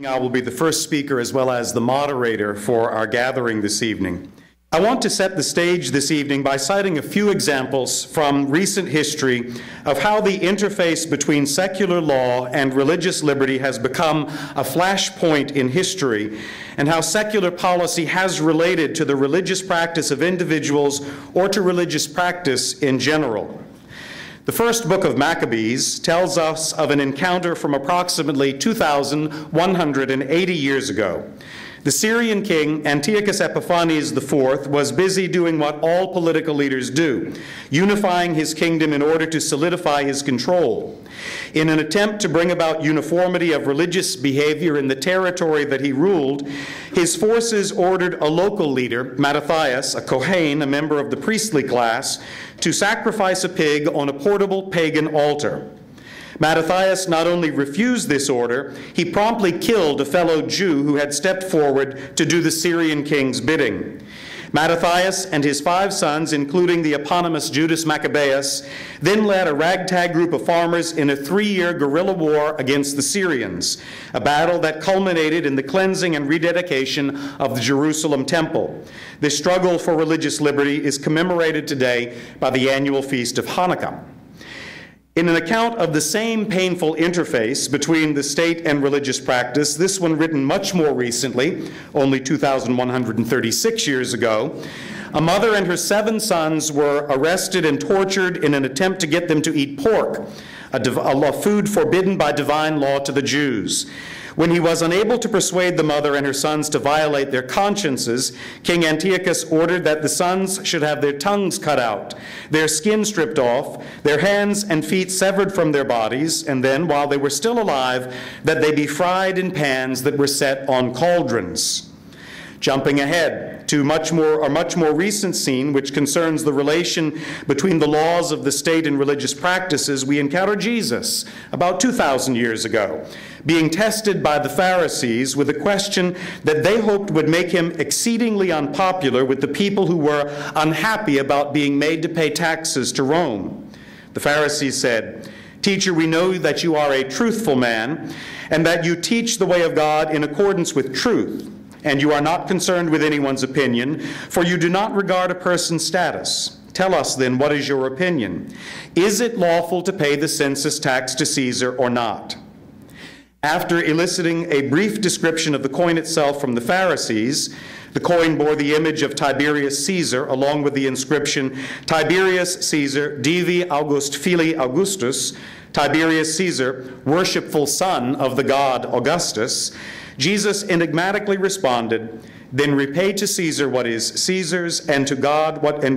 I will be the first speaker as well as the moderator for our gathering this evening. I want to set the stage this evening by citing a few examples from recent history of how the interface between secular law and religious liberty has become a flashpoint in history, and how secular policy has related to the religious practice of individuals or to religious practice in general. The first book of Maccabees tells us of an encounter from approximately 2,180 years ago. The Syrian king, Antiochus Epiphanes IV, was busy doing what all political leaders do, unifying his kingdom in order to solidify his control. In an attempt to bring about uniformity of religious behavior in the territory that he ruled, his forces ordered a local leader, Mattathias, a Kohen, a member of the priestly class, to sacrifice a pig on a portable pagan altar. Mattathias not only refused this order, he promptly killed a fellow Jew who had stepped forward to do the Syrian king's bidding. Mattathias and his 5 sons, including the eponymous Judas Maccabeus, then led a ragtag group of farmers in a 3-year guerrilla war against the Syrians, a battle that culminated in the cleansing and rededication of the Jerusalem temple. This struggle for religious liberty is commemorated today by the annual feast of Hanukkah. In an account of the same painful interface between the state and religious practice, this one written much more recently, only 2,136 years ago, a mother and her 7 sons were arrested and tortured in an attempt to get them to eat pork, a food forbidden by divine law to the Jews. When he was unable to persuade the mother and her sons to violate their consciences, King Antiochus ordered that the sons should have their tongues cut out, their skin stripped off, their hands and feet severed from their bodies, and then, while they were still alive, that they be fried in pans that were set on cauldrons. Jumping ahead to a much more recent scene which concerns the relation between the laws of the state and religious practices, we encounter Jesus about 2,000 years ago, being tested by the Pharisees with a question that they hoped would make him exceedingly unpopular with the people who were unhappy about being made to pay taxes to Rome. The Pharisees said, "Teacher, we know that you are a truthful man, and that you teach the way of God in accordance with truth. And you are not concerned with anyone's opinion, for you do not regard a person's status. Tell us then, what is your opinion? Is it lawful to pay the census tax to Caesar or not?" After eliciting a brief description of the coin itself from the Pharisees, the coin bore the image of Tiberius Caesar, along with the inscription, "Tiberius Caesar, Divi August Fili Augustus," Tiberius Caesar, worshipful son of the god Augustus. Jesus enigmatically responded, "Then repay to Caesar what is Caesar's, and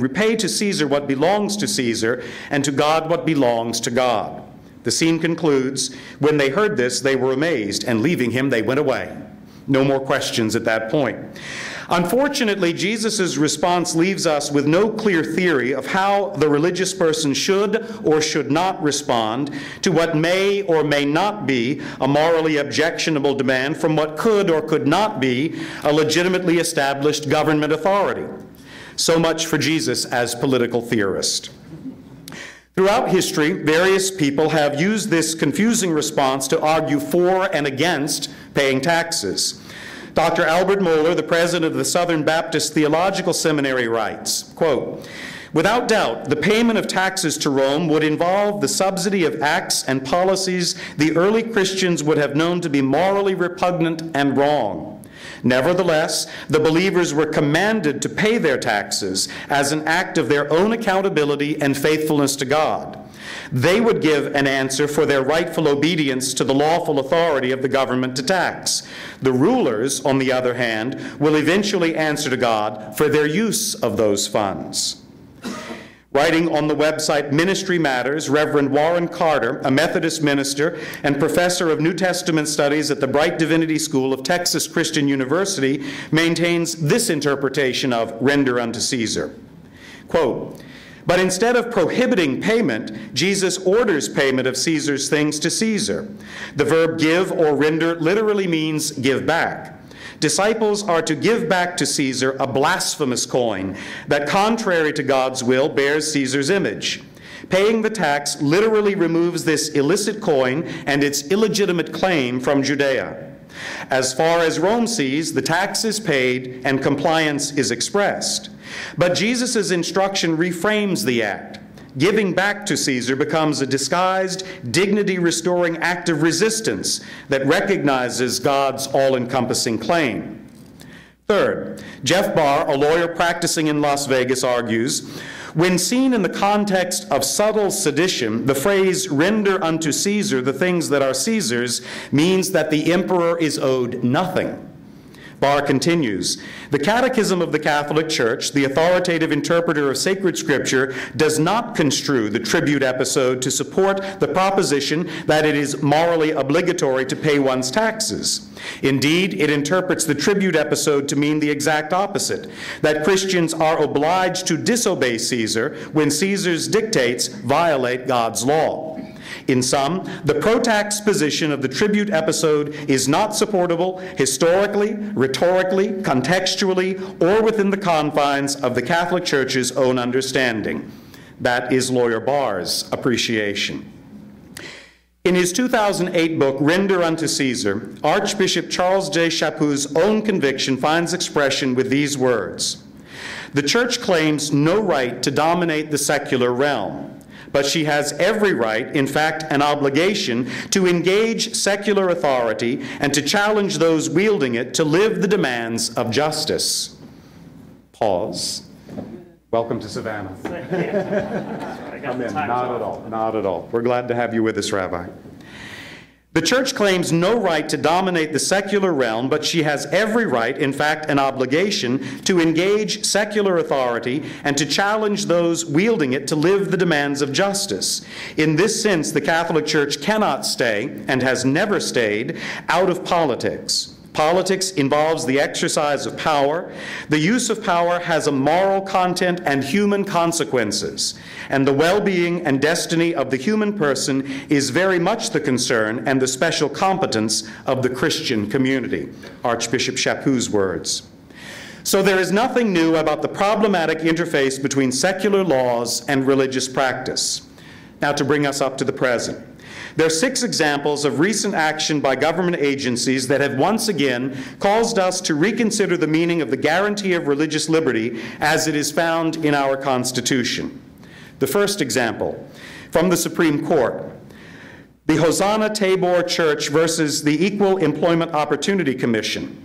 repay to Caesar what belongs to Caesar, and to God what belongs to God." The scene concludes, "When they heard this, they were amazed, and leaving him, they went away." No more questions at that point. Unfortunately, Jesus' response leaves us with no clear theory of how the religious person should or should not respond to what may or may not be a morally objectionable demand from what could or could not be a legitimately established government authority. So much for Jesus as political theorist. Throughout history, various people have used this confusing response to argue for and against paying taxes. Dr. Albert Mohler, the president of the Southern Baptist Theological Seminary, writes, quote, "Without doubt, the payment of taxes to Rome would involve the subsidy of acts and policies the early Christians would have known to be morally repugnant and wrong. Nevertheless, the believers were commanded to pay their taxes as an act of their own accountability and faithfulness to God. They would give an answer for their rightful obedience to the lawful authority of the government to tax. The rulers, on the other hand, will eventually answer to God for their use of those funds." Writing on the website Ministry Matters, Reverend Warren Carter, a Methodist minister and professor of New Testament studies at the Bright Divinity School of Texas Christian University, maintains this interpretation of "render unto Caesar." Quote, "But instead of prohibiting payment, Jesus orders payment of Caesar's things to Caesar. The verb give or render literally means give back. Disciples are to give back to Caesar a blasphemous coin that, contrary to God's will, bears Caesar's image. Paying the tax literally removes this illicit coin and its illegitimate claim from Judea. As far as Rome sees, the tax is paid and compliance is expressed. But Jesus' instruction reframes the act. Giving back to Caesar becomes a disguised, dignity-restoring act of resistance that recognizes God's all-encompassing claim. Third, Jeff Barr, a lawyer practicing in Las Vegas, argues, when seen in the context of subtle sedition, the phrase, "render unto Caesar the things that are Caesar's," means that the emperor is owed nothing. Barr continues, the Catechism of the Catholic Church, the authoritative interpreter of sacred scripture, does not construe the tribute episode to support the proposition that it is morally obligatory to pay one's taxes. Indeed, it interprets the tribute episode to mean the exact opposite, that Christians are obliged to disobey Caesar when Caesar's dictates violate God's law. In sum, the pro-tax position of the tribute episode is not supportable historically, rhetorically, contextually, or within the confines of the Catholic Church's own understanding. That is lawyer Barr's appreciation. In his 2008 book, Render Unto Caesar, Archbishop Charles J. Chaput's own conviction finds expression with these words, "The Church claims no right to dominate the secular realm, but she has every right, in fact an obligation, to engage secular authority and to challenge those wielding it to live the demands of justice." Pause. Welcome to Savannah. Come in. Not at all. Not at all. We're glad to have you with us, Rabbi. The Church claims no right to dominate the secular realm, but she has every right, in fact an obligation, to engage secular authority and to challenge those wielding it to live the demands of justice. In this sense, the Catholic Church cannot stay, and has never stayed, out of politics. Politics involves the exercise of power. The use of power has a moral content and human consequences. And the well-being and destiny of the human person is very much the concern and the special competence of the Christian community. Archbishop Chaput's words. So there is nothing new about the problematic interface between secular laws and religious practice. Now to bring us up to the present. There are 6 examples of recent action by government agencies that have once again caused us to reconsider the meaning of the guarantee of religious liberty as it is found in our Constitution. The first example, from the Supreme Court, the Hosanna Tabor Church versus the Equal Employment Opportunity Commission.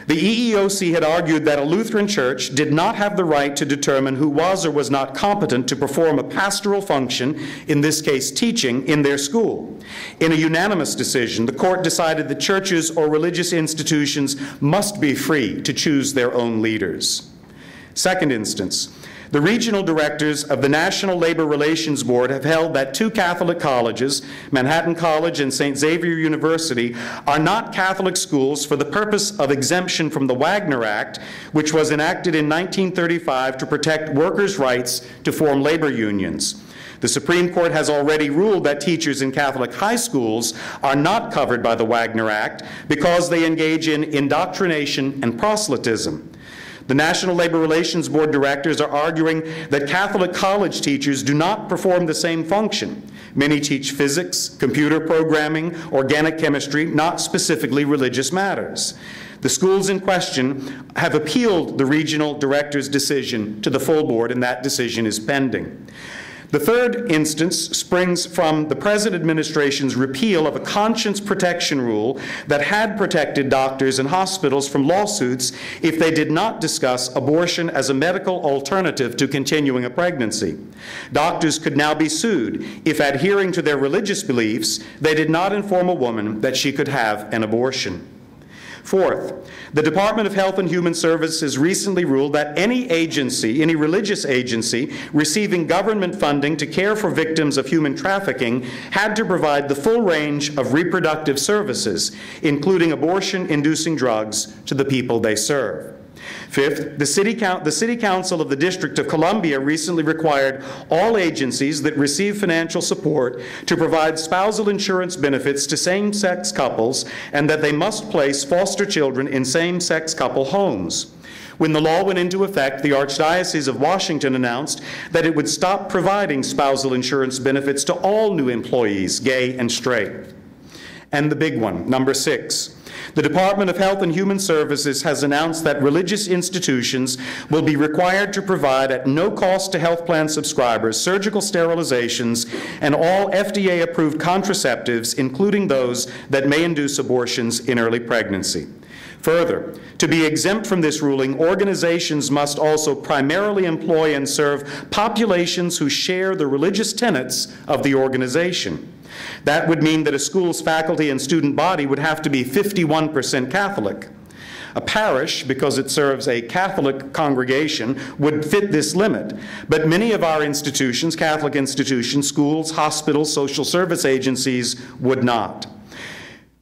The EEOC had argued that a Lutheran church did not have the right to determine who was or was not competent to perform a pastoral function, in this case teaching, in their school. In a unanimous decision, the court decided that churches or religious institutions must be free to choose their own leaders. Second instance, the regional directors of the National Labor Relations Board have held that 2 Catholic colleges, Manhattan College and St. Xavier University, are not Catholic schools for the purpose of exemption from the Wagner Act, which was enacted in 1935 to protect workers' rights to form labor unions. The Supreme Court has already ruled that teachers in Catholic high schools are not covered by the Wagner Act because they engage in indoctrination and proselytism. The National Labor Relations Board directors are arguing that Catholic college teachers do not perform the same function. Many teach physics, computer programming, organic chemistry, not specifically religious matters. The schools in question have appealed the regional director's decision to the full board, and that decision is pending. The third instance springs from the present administration's repeal of a conscience protection rule that had protected doctors and hospitals from lawsuits if they did not discuss abortion as a medical alternative to continuing a pregnancy. Doctors could now be sued if, adhering to their religious beliefs, they did not inform a woman that she could have an abortion. Fourth, the Department of Health and Human Services recently ruled that any agency, any religious agency, receiving government funding to care for victims of human trafficking had to provide the full range of reproductive services, including abortion-inducing drugs, to the people they serve. Fifth, the City Council of the District of Columbia recently required all agencies that receive financial support to provide spousal insurance benefits to same-sex couples and that they must place foster children in same-sex couple homes. When the law went into effect, the Archdiocese of Washington announced that it would stop providing spousal insurance benefits to all new employees, gay and straight. And the big one, number 6. The Department of Health and Human Services has announced that religious institutions will be required to provide at no cost to health plan subscribers surgical sterilizations and all FDA-approved contraceptives, including those that may induce abortions in early pregnancy. Further, to be exempt from this ruling, organizations must also primarily employ and serve populations who share the religious tenets of the organization. That would mean that a school's faculty and student body would have to be 51% Catholic. A parish, because it serves a Catholic congregation, would fit this limit. But many of our institutions, Catholic institutions, schools, hospitals, social service agencies, would not.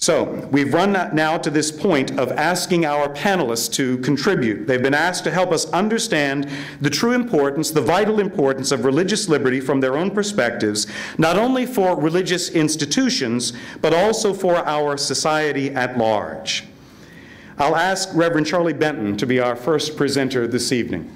So we've run now to this point of asking our panelists to contribute. They've been asked to help us understand the true importance, the vital importance of religious liberty from their own perspectives, not only for religious institutions, but also for our society at large. I'll ask Reverend Charlie Benton to be our first presenter this evening.